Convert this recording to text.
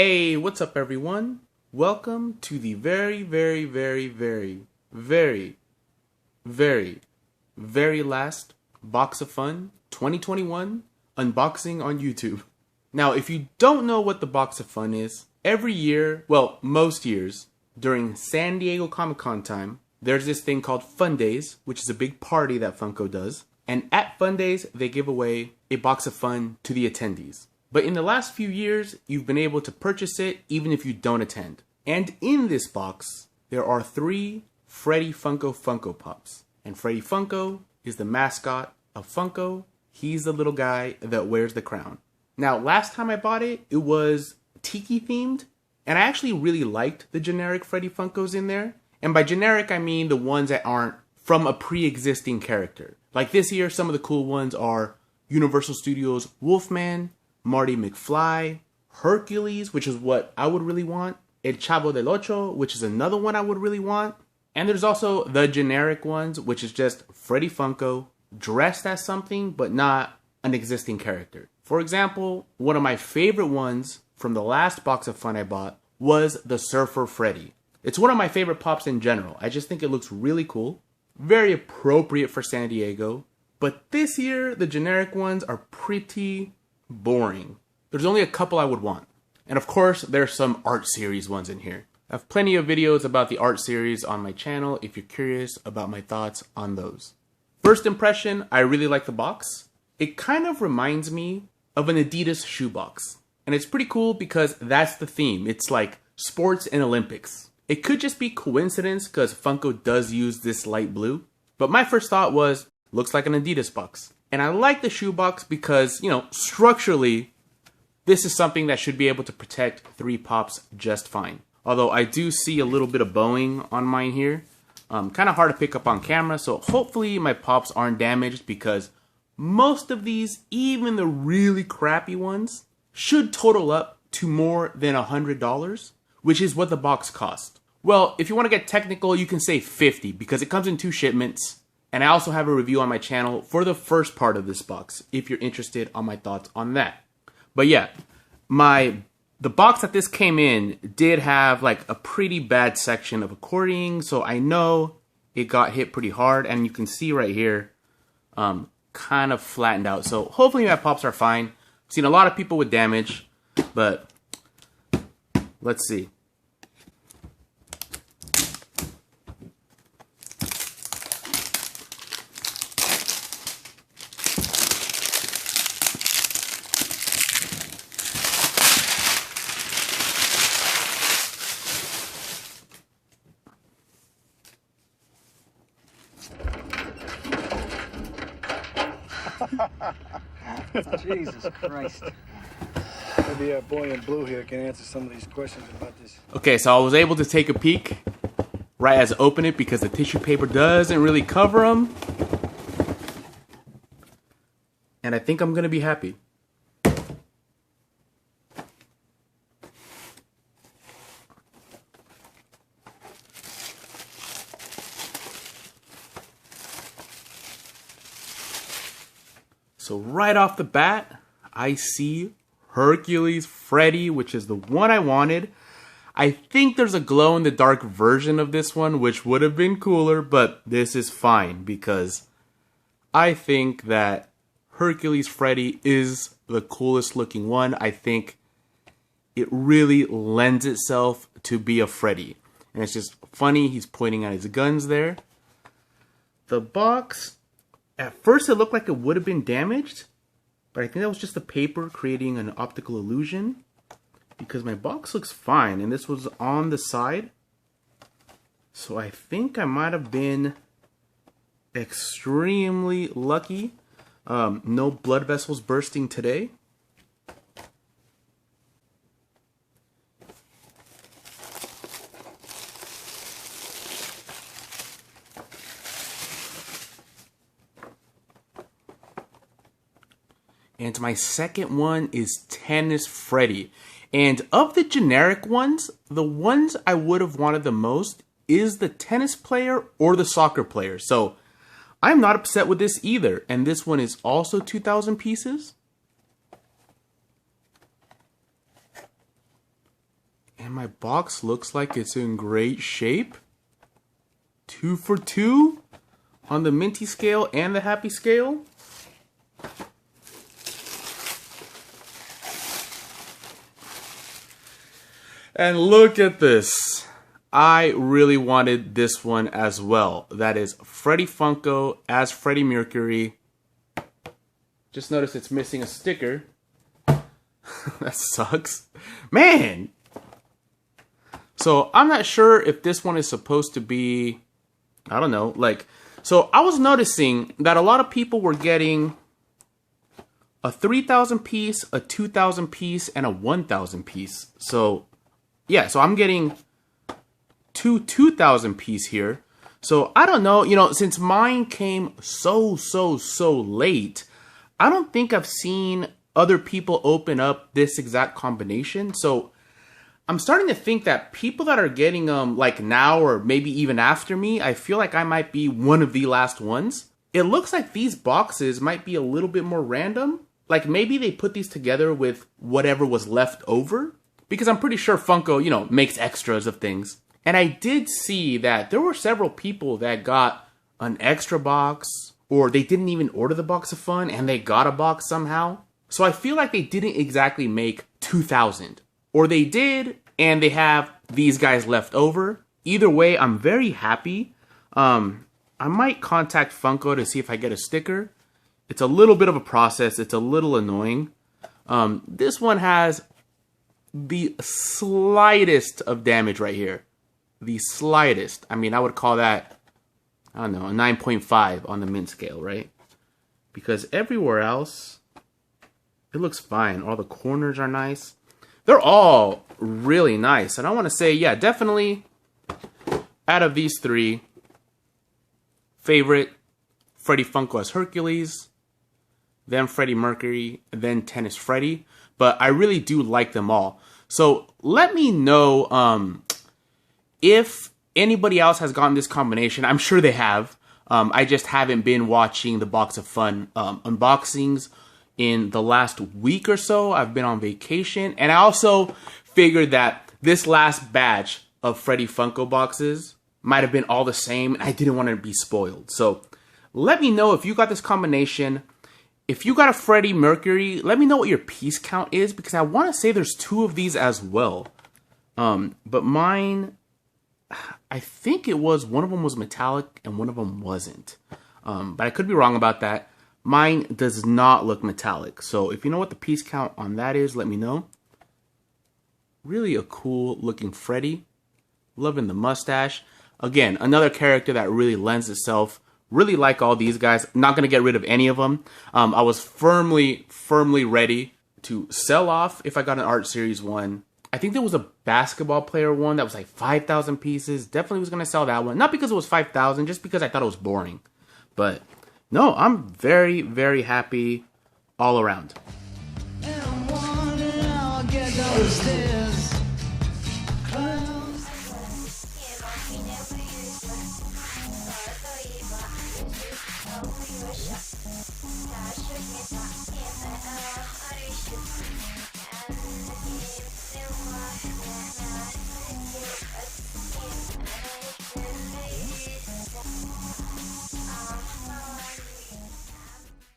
Hey, what's up everyone? Welcome to the very last Box of Fun 2021 unboxing on YouTube. Now, if you don't know what the Box of Fun is, every year, well, most years, during San Diego Comic-Con time, there's this thing called Fun Days, which is a big party that Funko does. And at Fun Days, they give away a box of fun to the attendees. But in the last few years, you've been able to purchase it even if you don't attend. And in this box, there are 3 Freddy Funko Pops. And Freddy Funko is the mascot of Funko. He's the little guy that wears the crown. Now, last time I bought it, it was Tiki themed. And I actually really liked the generic Freddy Funkos in there. And by generic, I mean the ones that aren't from a pre-existing character. Like this year, some of the cool ones are Universal Studios Wolfman, Marty McFly, Hercules, which is what I would really want, El Chavo del Ocho, which is another one I would really want, and there's also the generic ones, which is just Freddy Funko dressed as something, but not an existing character. For example, one of my favorite ones from the last box of fun I bought was the Surfer Freddy. It's one of my favorite pops in general. I just think it looks really cool, very appropriate for San Diego, but this year, the generic ones are pretty boring. There's only a couple I would want. And of course, there's some art series ones in here. I have plenty of videos about the art series on my channel if you're curious about my thoughts on those. First impression, I really like the box. It kind of reminds me of an Adidas shoebox. And it's pretty cool because that's the theme. It's like sports and Olympics. It could just be coincidence because Funko does use this light blue. But my first thought was, looks like an Adidas box. And I like the shoebox because, structurally, this is something that should be able to protect 3 pops just fine. Although I do see a little bit of bowing on mine here. Kind of hard to pick up on camera, so hopefully my pops aren't damaged because most of these, even the really crappy ones, should total up to more than $100, which is what the box cost. Well, if you want to get technical, you can say $50 because it comes in 2 shipments. And I also have a review on my channel for the first part of this box, if you're interested on my thoughts on that. But yeah, the box that this came in did have like a pretty bad section of accordion, so I know it got hit pretty hard, and you can see right here, kind of flattened out. So hopefully my pops are fine. I've seen a lot of people with damage, but let's see. Jesus Christ. Maybe a boy in blue here can answer some of these questions about this. Okay, so I was able to take a peek right as I open it because the tissue paper doesn't really cover them. And I think I'm going to be happy. So right off the bat, I see Hercules Freddy, which is the one I wanted. I think there's a glow-in-the-dark version of this one, which would have been cooler, but this is fine because I think that Hercules Freddy is the coolest looking one. I think it really lends itself to be a Freddy. And it's just funny, he's pointing at his guns there. The box, at first it looked like it would have been damaged, but I think that was just the paper creating an optical illusion because my box looks fine and this was on the side. So I think I might have been extremely lucky. No blood vessels bursting today. And my second one is Tennis Freddy. And of the generic ones, the ones I would have wanted the most is the tennis player or the soccer player. So I'm not upset with this either. And this one is also 2,000 pieces. my box looks like it's in great shape. 2 for 2 on the minty scale and the happy scale. And look at this. I really wanted this one as well. That is Freddy Funko as Freddie Mercury. Just notice it's missing a sticker. That sucks. Man! So I'm not sure if this one is supposed to be, I don't know, like, so I was noticing that a lot of people were getting a 3,000 piece, a 2,000 piece, and a 1,000 piece. So, yeah, so I'm getting two 2,000 piece here. So I don't know, you know, since mine came so late, I don't think I've seen other people open up this exact combination. So I'm starting to think that people that are getting them like now or maybe even after me, I feel like I might be one of the last ones. It looks like these boxes might be a little bit more random. Like maybe they put these together with whatever was left over, because I'm pretty sure Funko, you know, makes extras of things. And I did see that there were several people that got an extra box, or they didn't even order the box of fun and they got a box somehow. So I feel like they didn't exactly make 2,000. Or they did, and they have these guys left over. Either way, I'm very happy. I might contact Funko to see if I get a sticker. It's a little bit of a process. It's a little annoying. This one has the slightest of damage right here. The slightest. I mean, I would call that, I don't know, a 9.5 on the mint scale, right? Because everywhere else, it looks fine. All the corners are nice. They're all really nice. And I want to say, yeah, definitely out of these three, favorite, Freddy Funko as Hercules, then Freddie Mercury, then Tennis Freddy. But I really do like them all. So let me know if anybody else has gotten this combination. I'm sure they have. I just haven't been watching the Box of Fun unboxings in the last week or so. I've been on vacation. And I also figured that this last batch of Freddy Funko boxes might have been all the same. And I didn't want to be spoiled. So let me know if you got this combination. If you got a Freddie Mercury, let me know what your piece count is, because I want to say there's 2 of these as well. But mine, I think it was, one of them was metallic and one of them wasn't. But I could be wrong about that. Mine does not look metallic. So if you know what the piece count on that is, let me know. Really a cool looking Freddy. Loving the mustache. Again, another character that really lends itself. Really like all these guys. Not going to get rid of any of them. I was firmly ready to sell off if I got an Art Series one. I think there was a basketball player one that was like 5,000 pieces. Definitely was going to sell that one. Not because it was 5,000, just because I thought it was boring. But no, I'm very happy all around.